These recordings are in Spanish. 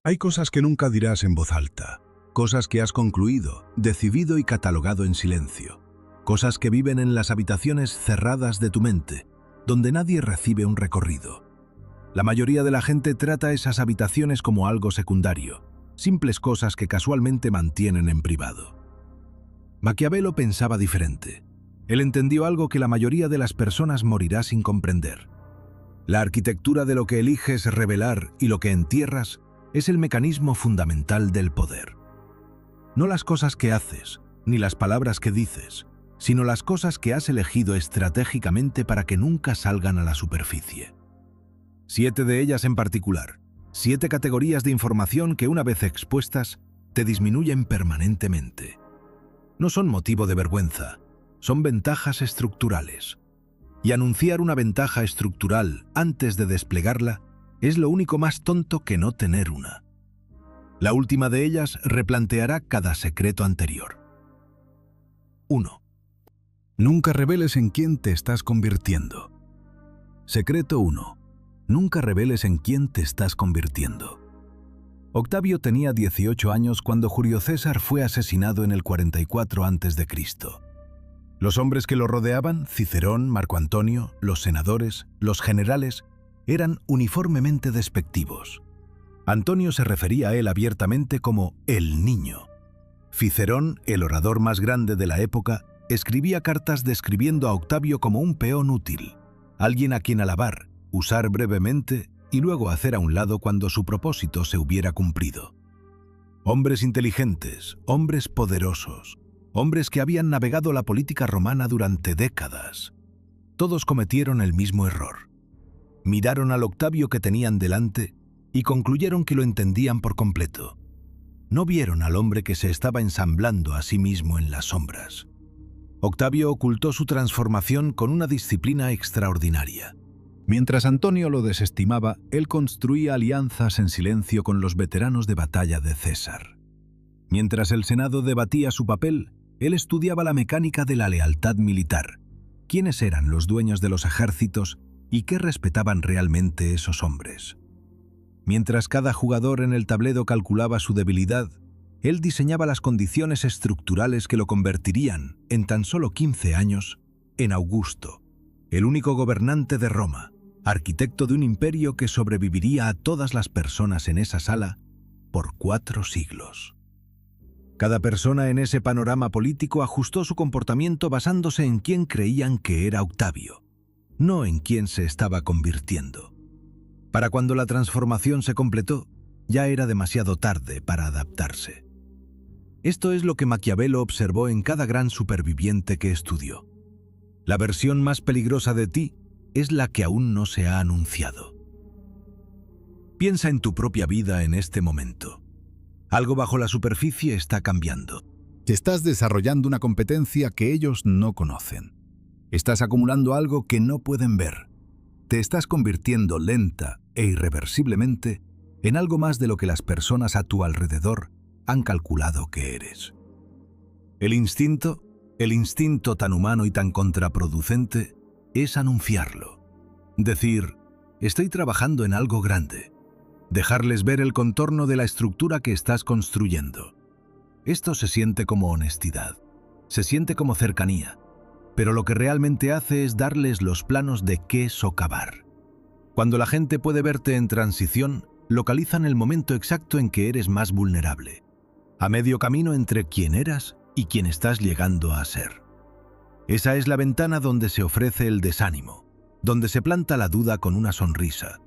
Hay cosas que nunca dirás en voz alta, cosas que has concluido, decidido y catalogado en silencio, cosas que viven en las habitaciones cerradas de tu mente, donde nadie recibe un recorrido. La mayoría de la gente trata esas habitaciones como algo secundario, simples cosas que casualmente mantienen en privado. Maquiavelo pensaba diferente. Él entendió algo que la mayoría de las personas morirá sin comprender. La arquitectura de lo que eliges revelar y lo que entierras es el mecanismo fundamental del poder. No las cosas que haces, ni las palabras que dices, sino las cosas que has elegido estratégicamente para que nunca salgan a la superficie. 7 de ellas en particular, 7 categorías de información que una vez expuestas te disminuyen permanentemente. No son motivo de vergüenza, son ventajas estructurales. Y anunciar una ventaja estructural antes de desplegarla es lo único más tonto que no tener una. La última de ellas replanteará cada secreto anterior. 1. Nunca reveles en quién te estás convirtiendo. Secreto 1. Nunca reveles en quién te estás convirtiendo. Octavio tenía 18 años cuando Julio César fue asesinado en el 44 a.C. Los hombres que lo rodeaban, Cicerón, Marco Antonio, los senadores, los generales, eran uniformemente despectivos. Antonio se refería a él abiertamente como «el niño». Cicerón, el orador más grande de la época, escribía cartas describiendo a Octavio como un peón útil, alguien a quien alabar, usar brevemente y luego hacer a un lado cuando su propósito se hubiera cumplido. Hombres inteligentes, hombres poderosos, hombres que habían navegado la política romana durante décadas. Todos cometieron el mismo error. Miraron al Octavio que tenían delante y concluyeron que lo entendían por completo. No vieron al hombre que se estaba ensamblando a sí mismo en las sombras. Octavio ocultó su transformación con una disciplina extraordinaria. Mientras Antonio lo desestimaba, él construía alianzas en silencio con los veteranos de batalla de César. Mientras el Senado debatía su papel, él estudiaba la mecánica de la lealtad militar, quiénes eran los dueños de los ejércitos y qué respetaban realmente esos hombres. Mientras cada jugador en el tablero calculaba su debilidad, él diseñaba las condiciones estructurales que lo convertirían, en tan solo 15 años, en Augusto, el único gobernante de Roma, arquitecto de un imperio que sobreviviría a todas las personas en esa sala por 4 siglos. Cada persona en ese panorama político ajustó su comportamiento basándose en quién creían que era Octavio, no en quién se estaba convirtiendo. Para cuando la transformación se completó, ya era demasiado tarde para adaptarse. Esto es lo que Maquiavelo observó en cada gran superviviente que estudió. La versión más peligrosa de ti es la que aún no se ha anunciado. Piensa en tu propia vida en este momento. Algo bajo la superficie está cambiando. Estás desarrollando una competencia que ellos no conocen. Estás acumulando algo que no pueden ver. Te estás convirtiendo lenta e irreversiblemente en algo más de lo que las personas a tu alrededor han calculado que eres. El instinto tan humano y tan contraproducente, es anunciarlo. Decir, estoy trabajando en algo grande. Dejarles ver el contorno de la estructura que estás construyendo. Esto se siente como honestidad, se siente como cercanía, pero lo que realmente hace es darles los planos de qué socavar. Cuando la gente puede verte en transición, localizan el momento exacto en que eres más vulnerable, a medio camino entre quién eras y quién estás llegando a ser. Esa es la ventana donde se ofrece el desánimo, donde se planta la duda con una sonrisa,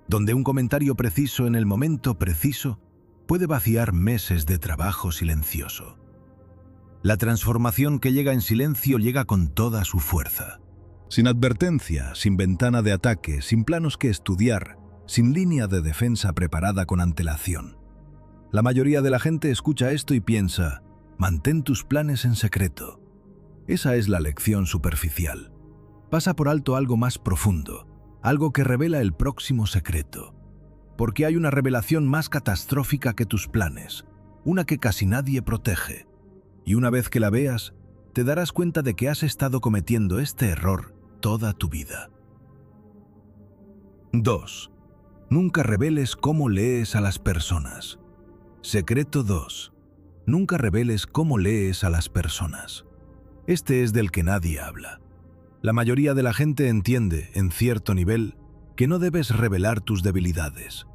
donde un comentario preciso en el momento preciso puede vaciar meses de trabajo silencioso. La transformación que llega en silencio llega con toda su fuerza. Sin advertencia, sin ventana de ataque, sin planos que estudiar, sin línea de defensa preparada con antelación. La mayoría de la gente escucha esto y piensa, mantén tus planes en secreto. Esa es la lección superficial. Pasa por alto algo más profundo, algo que revela el próximo secreto. Porque hay una revelación más catastrófica que tus planes, una que casi nadie protege. Y una vez que la veas, te darás cuenta de que has estado cometiendo este error toda tu vida. 2. Nunca reveles cómo lees a las personas. Secreto 2. Nunca reveles cómo lees a las personas. Este es del que nadie habla. La mayoría de la gente entiende, en cierto nivel, que no debes revelar tus debilidades.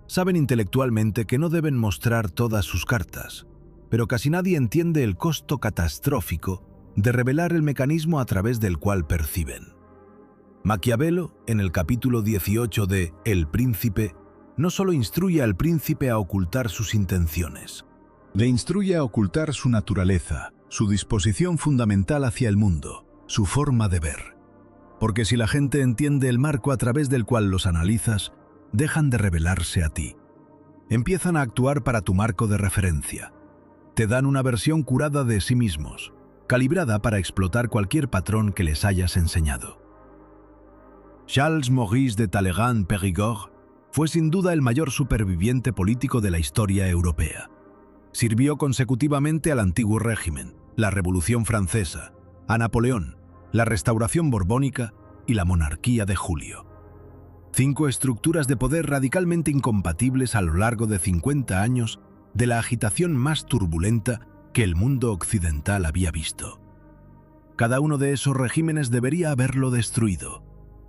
Saben intelectualmente que no deben mostrar todas sus cartas, pero casi nadie entiende el costo catastrófico de revelar el mecanismo a través del cual perciben. Maquiavelo, en el capítulo 18 de El Príncipe, no solo instruye al príncipe a ocultar sus intenciones, le instruye a ocultar su naturaleza, su disposición fundamental hacia el mundo, su forma de ver. Porque si la gente entiende el marco a través del cual los analizas, dejan de revelarse a ti. Empiezan a actuar para tu marco de referencia. Te dan una versión curada de sí mismos, calibrada para explotar cualquier patrón que les hayas enseñado. Charles Maurice de Talleyrand-Périgord fue sin duda el mayor superviviente político de la historia europea. Sirvió consecutivamente al antiguo régimen, la Revolución Francesa, a Napoleón, la Restauración Borbónica y la Monarquía de Julio. 5 estructuras de poder radicalmente incompatibles a lo largo de 50 años de la agitación más turbulenta que el mundo occidental había visto. Cada uno de esos regímenes debería haberlo destruido.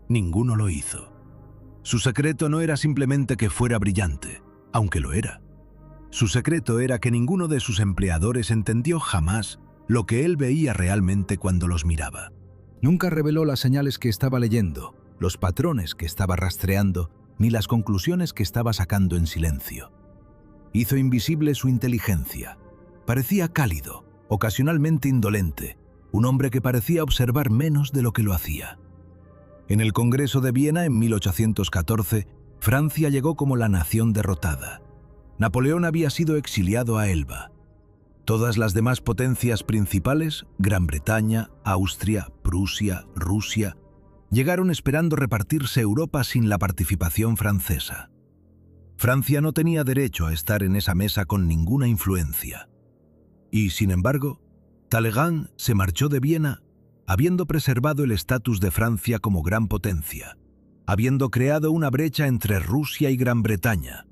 Ninguno lo hizo. Su secreto no era simplemente que fuera brillante, aunque lo era. Su secreto era que ninguno de sus empleadores entendió jamás lo que él veía realmente cuando los miraba. Nunca reveló las señales que estaba leyendo, los patrones que estaba rastreando, ni las conclusiones que estaba sacando en silencio. Hizo invisible su inteligencia. Parecía cálido, ocasionalmente indolente, un hombre que parecía observar menos de lo que lo hacía. En el Congreso de Viena, en 1814, Francia llegó como la nación derrotada. Napoleón había sido exiliado a Elba. Todas las demás potencias principales, Gran Bretaña, Austria, Prusia, Rusia, llegaron esperando repartirse Europa sin la participación francesa. Francia no tenía derecho a estar en esa mesa con ninguna influencia. Y, sin embargo, Talleyrand se marchó de Viena habiendo preservado el estatus de Francia como gran potencia, habiendo creado una brecha entre Rusia y Gran Bretaña,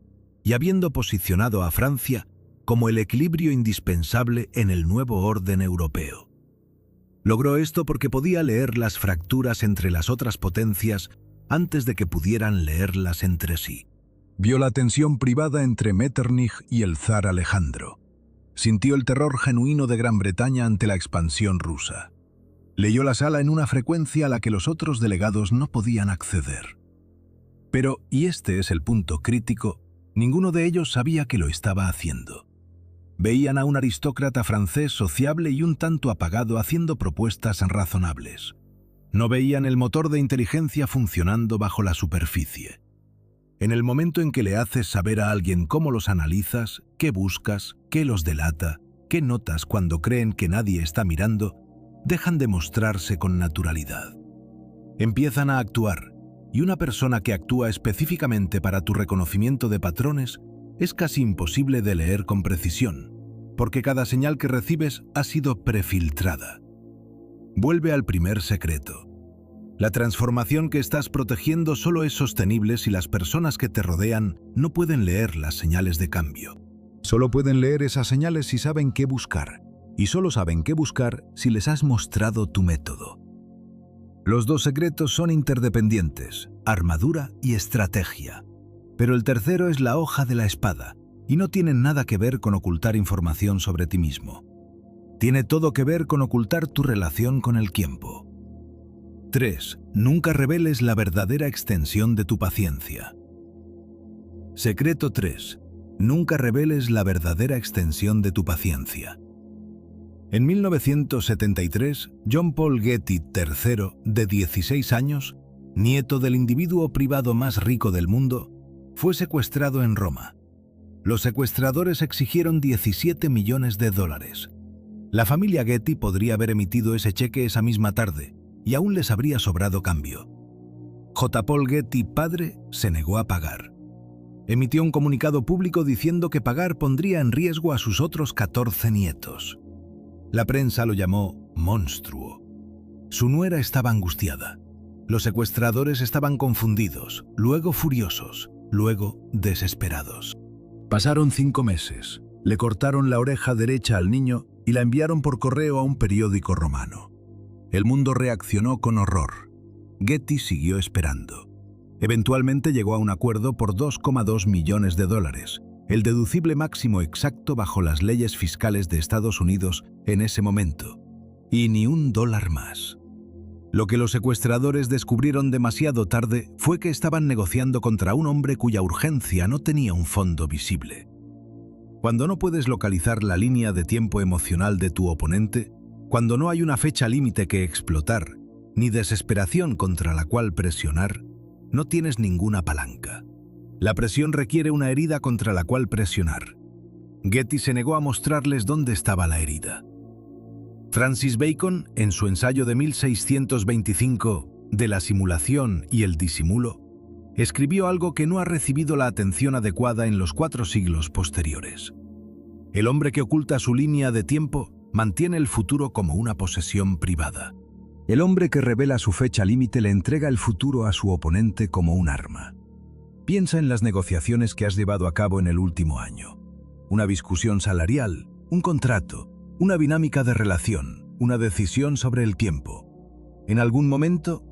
y habiendo posicionado a Francia como el equilibrio indispensable en el nuevo orden europeo. Logró esto porque podía leer las fracturas entre las otras potencias antes de que pudieran leerlas entre sí. Vio la tensión privada entre Metternich y el zar Alejandro. Sintió el terror genuino de Gran Bretaña ante la expansión rusa. Leyó la sala en una frecuencia a la que los otros delegados no podían acceder. Pero, y este es el punto crítico, ninguno de ellos sabía que lo estaba haciendo. Veían a un aristócrata francés sociable y un tanto apagado haciendo propuestas razonables. No veían el motor de inteligencia funcionando bajo la superficie. En el momento en que le haces saber a alguien cómo los analizas, qué buscas, qué los delata, qué notas cuando creen que nadie está mirando, dejan de mostrarse con naturalidad. Empiezan a actuar, y una persona que actúa específicamente para tu reconocimiento de patrones es casi imposible de leer con precisión, porque cada señal que recibes ha sido prefiltrada. Vuelve al primer secreto. La transformación que estás protegiendo solo es sostenible si las personas que te rodean no pueden leer las señales de cambio. Solo pueden leer esas señales si saben qué buscar, y solo saben qué buscar si les has mostrado tu método. Los 2 secretos son interdependientes, armadura y estrategia. Pero el tercero es la hoja de la espada, y no tienen nada que ver con ocultar información sobre ti mismo. Tiene todo que ver con ocultar tu relación con el tiempo. 3. Nunca reveles la verdadera extensión de tu paciencia. Secreto 3. Nunca reveles la verdadera extensión de tu paciencia. En 1973, John Paul Getty III, de 16 años, nieto del individuo privado más rico del mundo, fue secuestrado en Roma. Los secuestradores exigieron $17 millones. La familia Getty podría haber emitido ese cheque esa misma tarde, y aún les habría sobrado cambio. J. Paul Getty, padre, se negó a pagar. Emitió un comunicado público diciendo que pagar pondría en riesgo a sus otros 14 nietos. La prensa lo llamó monstruo. Su nuera estaba angustiada. Los secuestradores estaban confundidos, luego furiosos, luego desesperados. Pasaron 5 meses. Le cortaron la oreja derecha al niño y la enviaron por correo a un periódico romano. El mundo reaccionó con horror. Getty siguió esperando. Eventualmente llegó a un acuerdo por $2,2 millones, el deducible máximo exacto bajo las leyes fiscales de Estados Unidos en ese momento. Y ni $1 más. Lo que los secuestradores descubrieron demasiado tarde fue que estaban negociando contra un hombre cuya urgencia no tenía un fondo visible. Cuando no puedes localizar la línea de tiempo emocional de tu oponente, cuando no hay una fecha límite que explotar, ni desesperación contra la cual presionar, no tienes ninguna palanca. La presión requiere una herida contra la cual presionar. Getty se negó a mostrarles dónde estaba la herida. Francis Bacon, en su ensayo de 1625, de la simulación y el disimulo, escribió algo que no ha recibido la atención adecuada en los 4 siglos posteriores. El hombre que oculta su línea de tiempo mantiene el futuro como una posesión privada. El hombre que revela su fecha límite le entrega el futuro a su oponente como un arma. Piensa en las negociaciones que has llevado a cabo en el último año. Una discusión salarial, un contrato, una dinámica de relación, una decisión sobre el tiempo. ¿En algún momento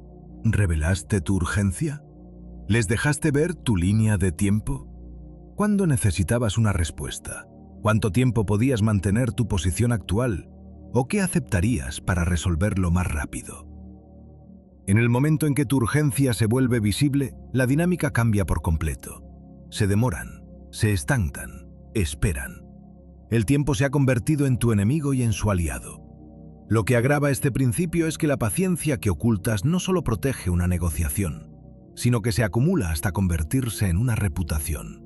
revelaste tu urgencia? ¿Les dejaste ver tu línea de tiempo? ¿Cuándo necesitabas una respuesta? ¿Cuánto tiempo podías mantener tu posición actual? ¿O qué aceptarías para resolverlo más rápido? En el momento en que tu urgencia se vuelve visible, la dinámica cambia por completo. Se demoran, se estancan, esperan. El tiempo se ha convertido en tu enemigo y en su aliado. Lo que agrava este principio es que la paciencia que ocultas no solo protege una negociación, sino que se acumula hasta convertirse en una reputación.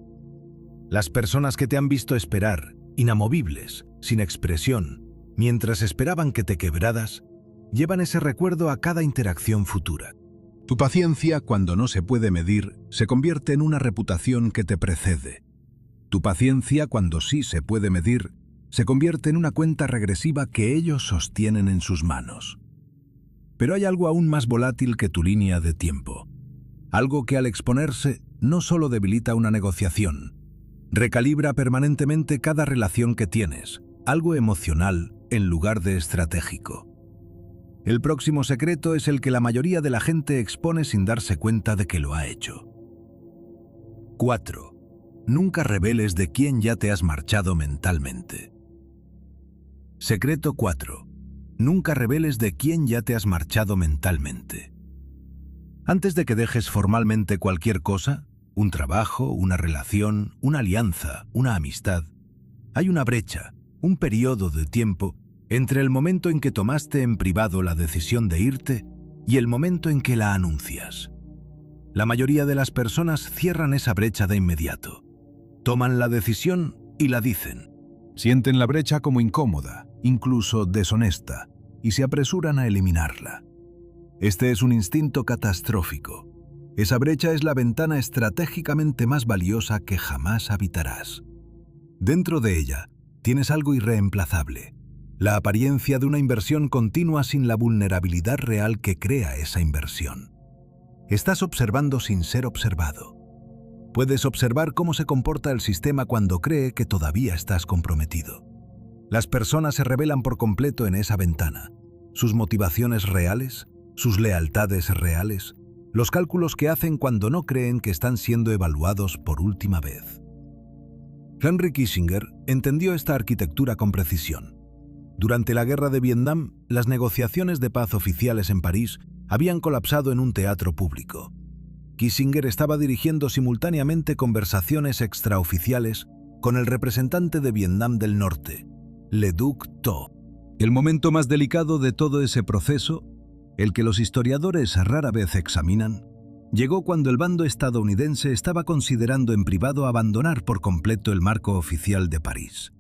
Las personas que te han visto esperar, inamovibles, sin expresión, mientras esperaban que te quebraras, llevan ese recuerdo a cada interacción futura. Tu paciencia, cuando no se puede medir, se convierte en una reputación que te precede. Tu paciencia, cuando sí se puede medir, se convierte en una cuenta regresiva que ellos sostienen en sus manos. Pero hay algo aún más volátil que tu línea de tiempo. Algo que al exponerse no solo debilita una negociación, recalibra permanentemente cada relación que tienes, algo emocional en lugar de estratégico. El próximo secreto es el que la mayoría de la gente expone sin darse cuenta de que lo ha hecho. 4. Nunca reveles de quién ya te has marchado mentalmente. Secreto 4. Nunca reveles de quién ya te has marchado mentalmente. Antes de que dejes formalmente cualquier cosa, un trabajo, una relación, una alianza, una amistad, hay una brecha, un periodo de tiempo entre el momento en que tomaste en privado la decisión de irte y el momento en que la anuncias. La mayoría de las personas cierran esa brecha de inmediato. Toman la decisión y la dicen. Sienten la brecha como incómoda, incluso deshonesta, y se apresuran a eliminarla. Este es un instinto catastrófico. Esa brecha es la ventana estratégicamente más valiosa que jamás habitarás. Dentro de ella, tienes algo irreemplazable, la apariencia de una inversión continua sin la vulnerabilidad real que crea esa inversión. Estás observando sin ser observado. Puedes observar cómo se comporta el sistema cuando cree que todavía estás comprometido. Las personas se revelan por completo en esa ventana. Sus motivaciones reales, sus lealtades reales, los cálculos que hacen cuando no creen que están siendo evaluados por última vez. Henry Kissinger entendió esta arquitectura con precisión. Durante la guerra de Vietnam, las negociaciones de paz oficiales en París habían colapsado en un teatro público. Kissinger estaba dirigiendo simultáneamente conversaciones extraoficiales con el representante de Vietnam del Norte, Le Duc Tho. El momento más delicado de todo ese proceso, el que los historiadores rara vez examinan, llegó cuando el bando estadounidense estaba considerando en privado abandonar por completo el marco oficial de París.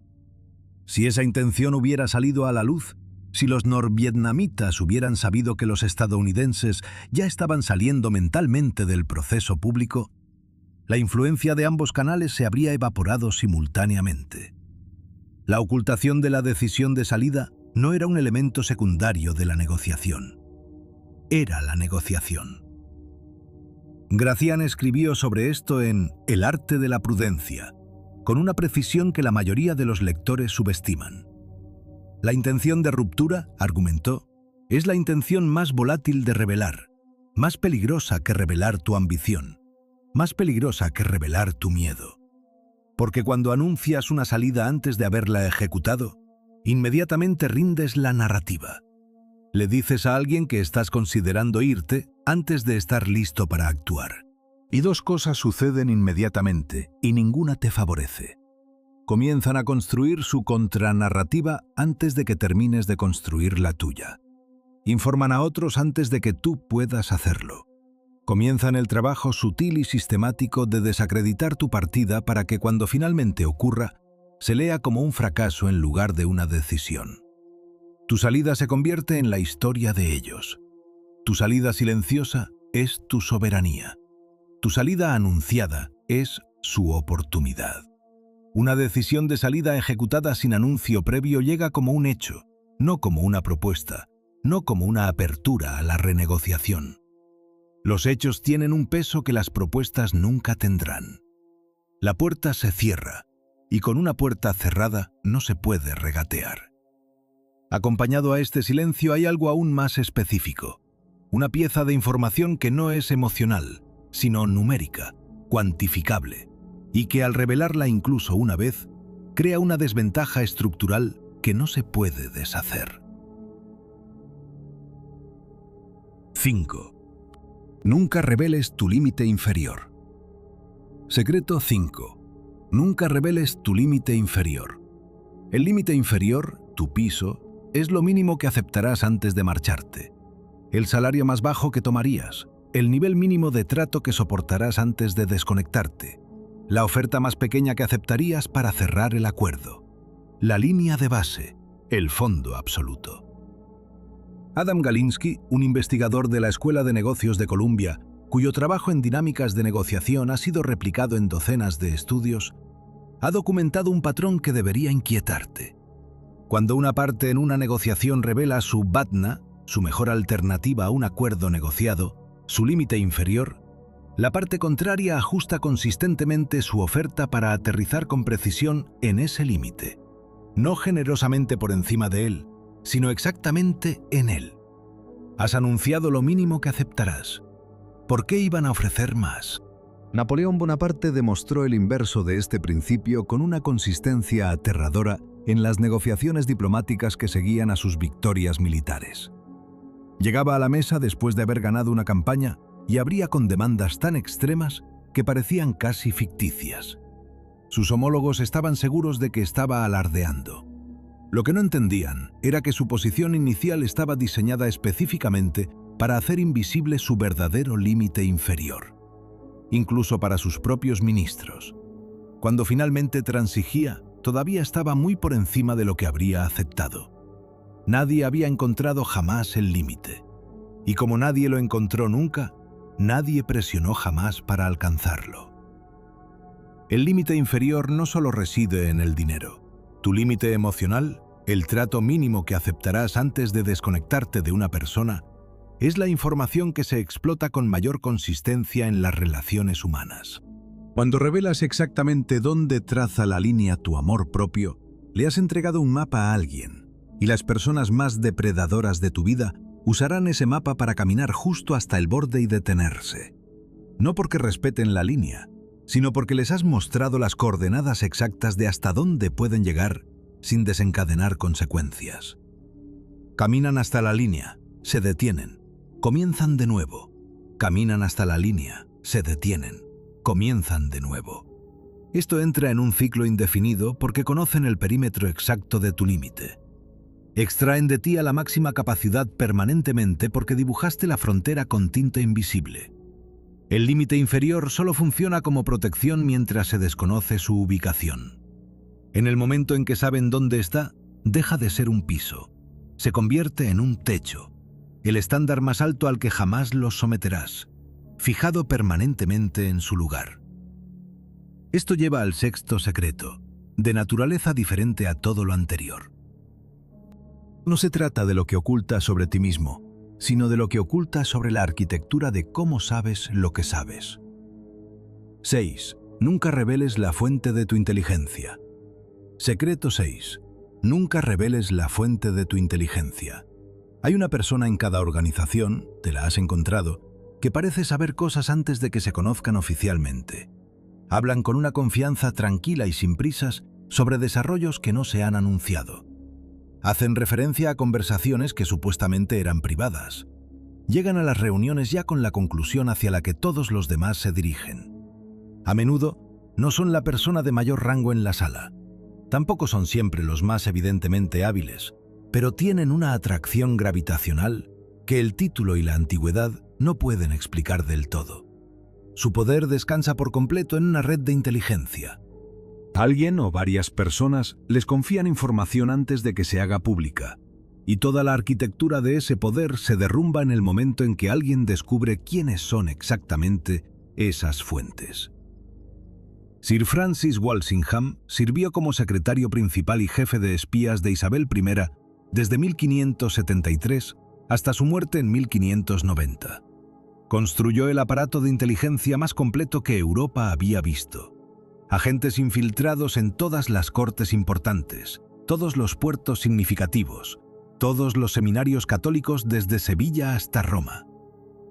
Si esa intención hubiera salido a la luz, si los norvietnamitas hubieran sabido que los estadounidenses ya estaban saliendo mentalmente del proceso público, la influencia de ambos canales se habría evaporado simultáneamente. La ocultación de la decisión de salida no era un elemento secundario de la negociación. Era la negociación. Gracián escribió sobre esto en El arte de la prudencia, con una precisión que la mayoría de los lectores subestiman. La intención de ruptura, argumentó, es la intención más volátil de revelar, más peligrosa que revelar tu ambición, más peligrosa que revelar tu miedo. Porque cuando anuncias una salida antes de haberla ejecutado, inmediatamente rindes la narrativa. Le dices a alguien que estás considerando irte antes de estar listo para actuar. Y dos cosas suceden inmediatamente y ninguna te favorece. Comienzan a construir su contranarrativa antes de que termines de construir la tuya. Informan a otros antes de que tú puedas hacerlo. Comienzan el trabajo sutil y sistemático de desacreditar tu partida para que cuando finalmente ocurra, se lea como un fracaso en lugar de una decisión. Tu salida se convierte en la historia de ellos. Tu salida silenciosa es tu soberanía. Tu salida anunciada es su oportunidad. Una decisión de salida ejecutada sin anuncio previo llega como un hecho, no como una propuesta, no como una apertura a la renegociación. Los hechos tienen un peso que las propuestas nunca tendrán. La puerta se cierra, y con una puerta cerrada no se puede regatear. Acompañado a este silencio hay algo aún más específico, una pieza de información que no es emocional, sino numérica, cuantificable, y que al revelarla incluso una vez, crea una desventaja estructural que no se puede deshacer. 5. Nunca reveles tu límite inferior. Secreto 5. Nunca reveles tu límite inferior. El límite inferior, tu piso, es lo mínimo que aceptarás antes de marcharte. El salario más bajo que tomarías, el nivel mínimo de trato que soportarás antes de desconectarte, la oferta más pequeña que aceptarías para cerrar el acuerdo, la línea de base, el fondo absoluto. Adam Galinsky, un investigador de la Escuela de Negocios de Columbia, cuyo trabajo en dinámicas de negociación ha sido replicado en docenas de estudios, ha documentado un patrón que debería inquietarte. Cuando una parte en una negociación revela su BATNA, su mejor alternativa a un acuerdo negociado, su límite inferior, la parte contraria ajusta consistentemente su oferta para aterrizar con precisión en ese límite, no generosamente por encima de él, sino exactamente en él. Has anunciado lo mínimo que aceptarás. ¿Por qué iban a ofrecer más? Napoleón Bonaparte demostró el inverso de este principio con una consistencia aterradora en las negociaciones diplomáticas que seguían a sus victorias militares. Llegaba a la mesa después de haber ganado una campaña y abría con demandas tan extremas que parecían casi ficticias. Sus homólogos estaban seguros de que estaba alardeando. Lo que no entendían era que su posición inicial estaba diseñada específicamente para hacer invisible su verdadero límite inferior, incluso para sus propios ministros. Cuando finalmente transigía, todavía estaba muy por encima de lo que habría aceptado. Nadie había encontrado jamás el límite, y como nadie lo encontró nunca, nadie presionó jamás para alcanzarlo. El límite inferior no solo reside en el dinero. Tu límite emocional, el trato mínimo que aceptarás antes de desconectarte de una persona, es la información que se explota con mayor consistencia en las relaciones humanas. Cuando revelas exactamente dónde traza la línea tu amor propio, le has entregado un mapa a alguien, y las personas más depredadoras de tu vida usarán ese mapa para caminar justo hasta el borde y detenerse. No porque respeten la línea, sino porque les has mostrado las coordenadas exactas de hasta dónde pueden llegar sin desencadenar consecuencias. Caminan hasta la línea, se detienen, comienzan de nuevo. Caminan hasta la línea, se detienen, comienzan de nuevo. Esto entra en un ciclo indefinido porque conocen el perímetro exacto de tu límite. Extraen de ti a la máxima capacidad permanentemente porque dibujaste la frontera con tinta invisible. El límite inferior solo funciona como protección mientras se desconoce su ubicación. En el momento en que saben dónde está, deja de ser un piso. Se convierte en un techo, el estándar más alto al que jamás los someterás, fijado permanentemente en su lugar. Esto lleva al sexto secreto, de naturaleza diferente a todo lo anterior. No se trata de lo que ocultas sobre ti mismo, sino de lo que oculta sobre la arquitectura de cómo sabes lo que sabes. 6. Nunca reveles la fuente de tu inteligencia. Secreto 6. Nunca reveles la fuente de tu inteligencia. Hay una persona en cada organización, te la has encontrado, que parece saber cosas antes de que se conozcan oficialmente. Hablan con una confianza tranquila y sin prisas sobre desarrollos que no se han anunciado. Hacen referencia a conversaciones que supuestamente eran privadas. Llegan a las reuniones ya con la conclusión hacia la que todos los demás se dirigen. A menudo, no son la persona de mayor rango en la sala. Tampoco son siempre los más evidentemente hábiles, pero tienen una atracción gravitacional que el título y la antigüedad no pueden explicar del todo. Su poder descansa por completo en una red de inteligencia. Alguien o varias personas les confían información antes de que se haga pública, y toda la arquitectura de ese poder se derrumba en el momento en que alguien descubre quiénes son exactamente esas fuentes. Sir Francis Walsingham sirvió como secretario principal y jefe de espías de Isabel I desde 1573 hasta su muerte en 1590. Construyó el aparato de inteligencia más completo que Europa había visto. Agentes infiltrados en todas las cortes importantes, todos los puertos significativos, todos los seminarios católicos desde Sevilla hasta Roma.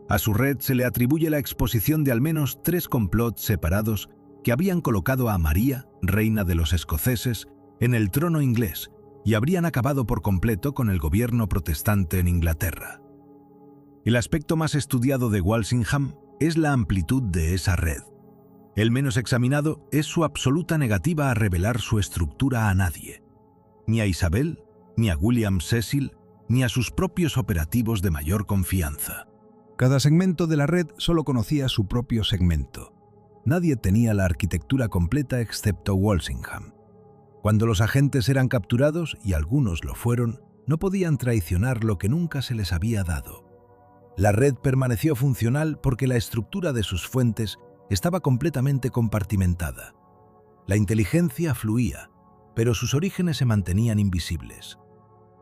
A su red se le atribuye la exposición de al menos 3 complots separados que habían colocado a María, reina de los escoceses, en el trono inglés y habrían acabado por completo con el gobierno protestante en Inglaterra. El aspecto más estudiado de Walsingham es la amplitud de esa red. El menos examinado es su absoluta negativa a revelar su estructura a nadie, ni a Isabel, ni a William Cecil, ni a sus propios operativos de mayor confianza. Cada segmento de la red solo conocía su propio segmento. Nadie tenía la arquitectura completa excepto Walsingham. Cuando los agentes eran capturados, y algunos lo fueron, no podían traicionar lo que nunca se les había dado. La red permaneció funcional porque la estructura de sus fuentes estaba completamente compartimentada. La inteligencia fluía, pero sus orígenes se mantenían invisibles.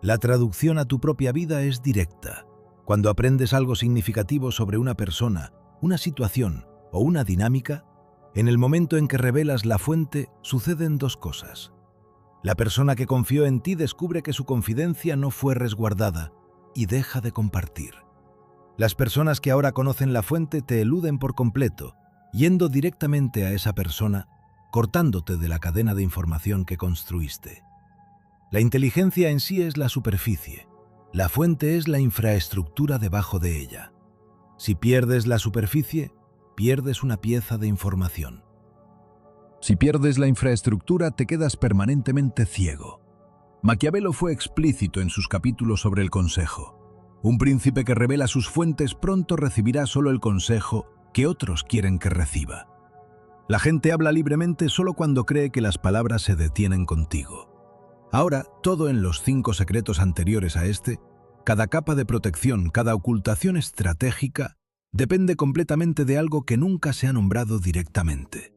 La traducción a tu propia vida es directa. Cuando aprendes algo significativo sobre una persona, una situación o una dinámica, en el momento en que revelas la fuente, suceden 2 cosas. La persona que confió en ti descubre que su confidencia no fue resguardada y deja de compartir. Las personas que ahora conocen la fuente te eluden por completo, yendo directamente a esa persona, cortándote de la cadena de información que construiste. La inteligencia en sí es la superficie. La fuente es la infraestructura debajo de ella. Si pierdes la superficie, pierdes una pieza de información. Si pierdes la infraestructura, te quedas permanentemente ciego. Maquiavelo fue explícito en sus capítulos sobre el consejo. Un príncipe que revela sus fuentes pronto recibirá solo el consejo que otros quieren que reciba. La gente habla libremente solo cuando cree que las palabras se detienen contigo. Ahora, todo en los 5 secretos anteriores a este, cada capa de protección, cada ocultación estratégica, depende completamente de algo que nunca se ha nombrado directamente.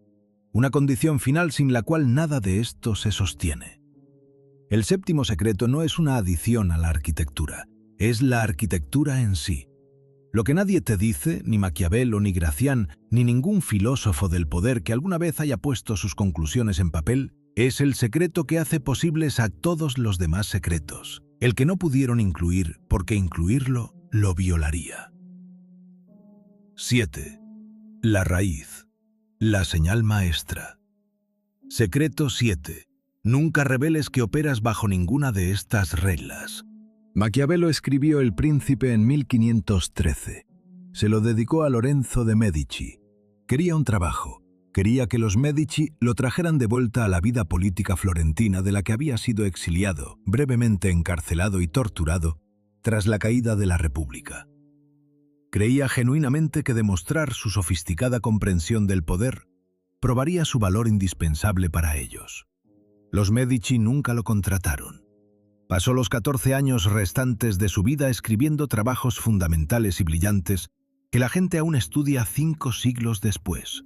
Una condición final sin la cual nada de esto se sostiene. El 7º secreto no es una adición a la arquitectura, es la arquitectura en sí. Lo que nadie te dice, ni Maquiavelo, ni Gracián, ni ningún filósofo del poder que alguna vez haya puesto sus conclusiones en papel, es el secreto que hace posibles a todos los demás secretos, el que no pudieron incluir porque incluirlo lo violaría. 7. La raíz. La señal maestra. Secreto 7. Nunca reveles que operas bajo ninguna de estas reglas. Maquiavelo escribió El Príncipe en 1513. Se lo dedicó a Lorenzo de Medici. Quería un trabajo. Quería que los Medici lo trajeran de vuelta a la vida política florentina de la que había sido exiliado, brevemente encarcelado y torturado, tras la caída de la República. Creía genuinamente que demostrar su sofisticada comprensión del poder probaría su valor indispensable para ellos. Los Medici nunca lo contrataron. Pasó los 14 años restantes de su vida escribiendo trabajos fundamentales y brillantes que la gente aún estudia 5 siglos después,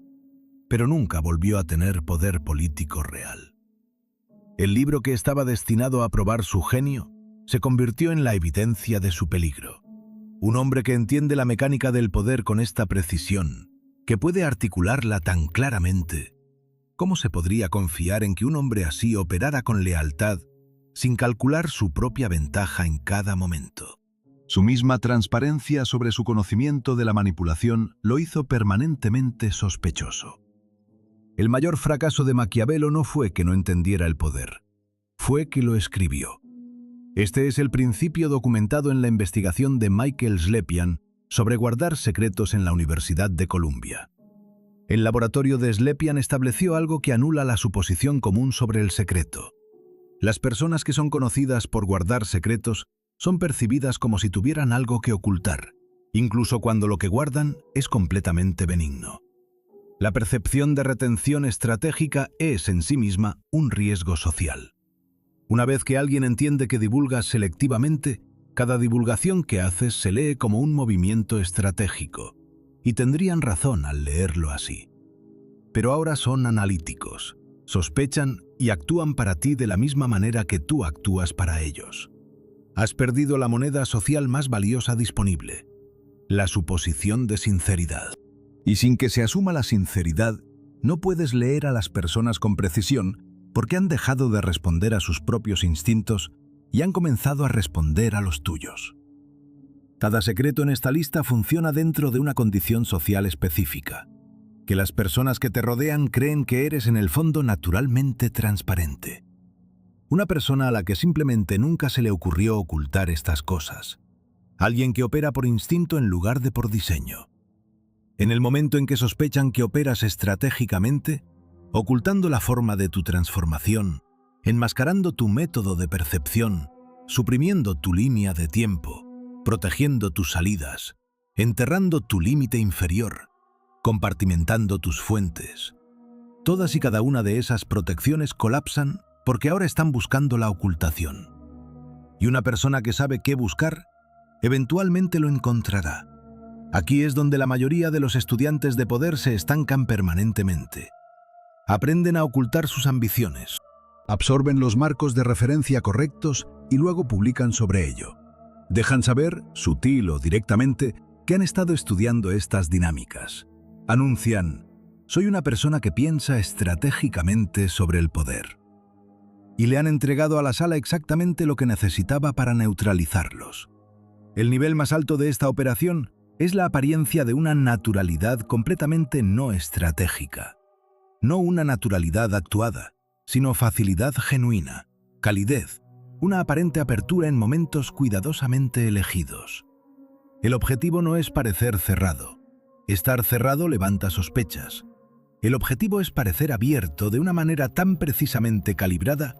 pero nunca volvió a tener poder político real. El libro que estaba destinado a probar su genio se convirtió en la evidencia de su peligro. Un hombre que entiende la mecánica del poder con esta precisión, que puede articularla tan claramente. ¿Cómo se podría confiar en que un hombre así operara con lealtad, sin calcular su propia ventaja en cada momento? Su misma transparencia sobre su conocimiento de la manipulación lo hizo permanentemente sospechoso. El mayor fracaso de Maquiavelo no fue que no entendiera el poder, fue que lo escribió. Este es el principio documentado en la investigación de Michael Slepian sobre guardar secretos en la Universidad de Columbia. El laboratorio de Slepian estableció algo que anula la suposición común sobre el secreto. Las personas que son conocidas por guardar secretos son percibidas como si tuvieran algo que ocultar, incluso cuando lo que guardan es completamente benigno. La percepción de retención estratégica es en sí misma un riesgo social. Una vez que alguien entiende que divulgas selectivamente, cada divulgación que haces se lee como un movimiento estratégico, y tendrían razón al leerlo así. Pero ahora son analíticos, sospechan y actúan para ti de la misma manera que tú actúas para ellos. Has perdido la moneda social más valiosa disponible, la suposición de sinceridad. Y sin que se asuma la sinceridad, no puedes leer a las personas con precisión porque han dejado de responder a sus propios instintos y han comenzado a responder a los tuyos. Cada secreto en esta lista funciona dentro de una condición social específica, que las personas que te rodean creen que eres en el fondo naturalmente transparente. Una persona a la que simplemente nunca se le ocurrió ocultar estas cosas. Alguien que opera por instinto en lugar de por diseño. En el momento en que sospechan que operas estratégicamente, ocultando la forma de tu transformación, enmascarando tu método de percepción, suprimiendo tu línea de tiempo, protegiendo tus salidas, enterrando tu límite inferior, compartimentando tus fuentes. Todas y cada una de esas protecciones colapsan porque ahora están buscando la ocultación. Y una persona que sabe qué buscar, eventualmente lo encontrará. Aquí es donde la mayoría de los estudiantes de poder se estancan permanentemente. Aprenden a ocultar sus ambiciones, absorben los marcos de referencia correctos y luego publican sobre ello. Dejan saber, sutil o directamente, que han estado estudiando estas dinámicas. Anuncian, soy una persona que piensa estratégicamente sobre el poder. Y le han entregado a la sala exactamente lo que necesitaba para neutralizarlos. El nivel más alto de esta operación es la apariencia de una naturalidad completamente no estratégica. No una naturalidad actuada, sino facilidad genuina, calidez, una aparente apertura en momentos cuidadosamente elegidos. El objetivo no es parecer cerrado. Estar cerrado levanta sospechas. El objetivo es parecer abierto de una manera tan precisamente calibrada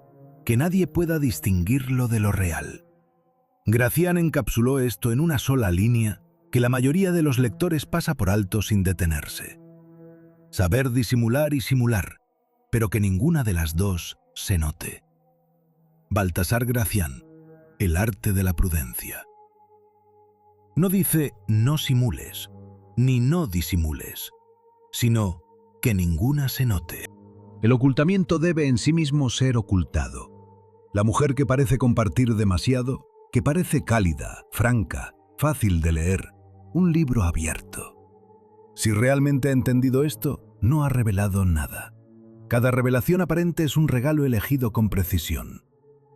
que nadie pueda distinguirlo de lo real. Gracián encapsuló esto en una sola línea que la mayoría de los lectores pasa por alto sin detenerse. Saber disimular y simular, pero que ninguna de las dos se note. Baltasar Gracián, El arte de la prudencia. No dice no simules, ni no disimules, sino que ninguna se note. El ocultamiento debe en sí mismo ser ocultado. La mujer que parece compartir demasiado, que parece cálida, franca, fácil de leer, un libro abierto. Si realmente ha entendido esto, no ha revelado nada. Cada revelación aparente es un regalo elegido con precisión.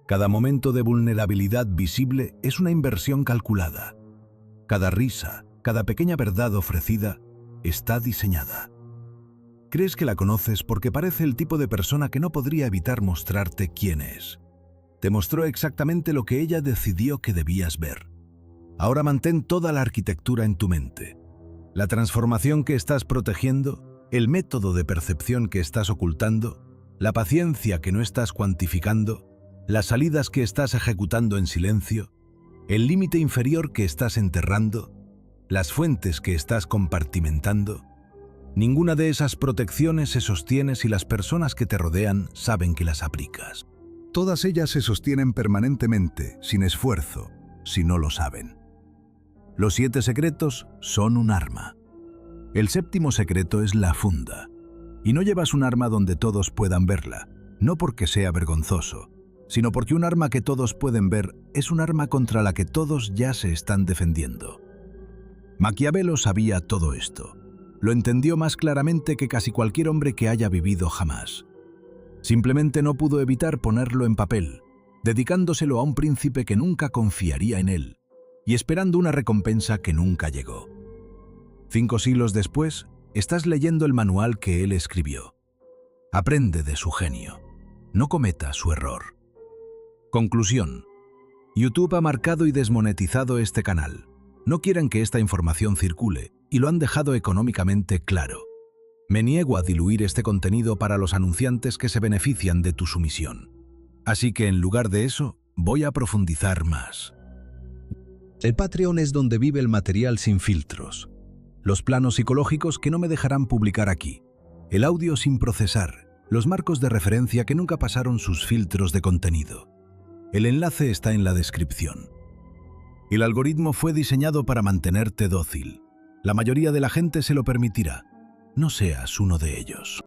Cada momento de vulnerabilidad visible es una inversión calculada. Cada risa, cada pequeña verdad ofrecida, está diseñada. Crees que la conoces porque parece el tipo de persona que no podría evitar mostrarte quién es. Te mostró exactamente lo que ella decidió que debías ver. Ahora mantén toda la arquitectura en tu mente. La transformación que estás protegiendo, el método de percepción que estás ocultando, la paciencia que no estás cuantificando, las salidas que estás ejecutando en silencio, el límite inferior que estás enterrando, las fuentes que estás compartimentando. Ninguna de esas protecciones se sostiene si las personas que te rodean saben que las aplicas. Todas ellas se sostienen permanentemente, sin esfuerzo, si no lo saben. Los 7 secretos son un arma. El 7º secreto es la funda. Y no llevas un arma donde todos puedan verla, no porque sea vergonzoso, sino porque un arma que todos pueden ver es un arma contra la que todos ya se están defendiendo. Maquiavelo sabía todo esto. Lo entendió más claramente que casi cualquier hombre que haya vivido jamás. Simplemente no pudo evitar ponerlo en papel, dedicándoselo a un príncipe que nunca confiaría en él, y esperando una recompensa que nunca llegó. 5 siglos después, estás leyendo el manual que él escribió. Aprende de su genio. No cometa su error. Conclusión. YouTube ha marcado y desmonetizado este canal. No quieren que esta información circule y lo han dejado económicamente claro. Me niego a diluir este contenido para los anunciantes que se benefician de tu sumisión. Así que en lugar de eso, voy a profundizar más. El Patreon es donde vive el material sin filtros. Los planos psicológicos que no me dejarán publicar aquí. El audio sin procesar. Los marcos de referencia que nunca pasaron sus filtros de contenido. El enlace está en la descripción. El algoritmo fue diseñado para mantenerte dócil. La mayoría de la gente se lo permitirá. No seas uno de ellos.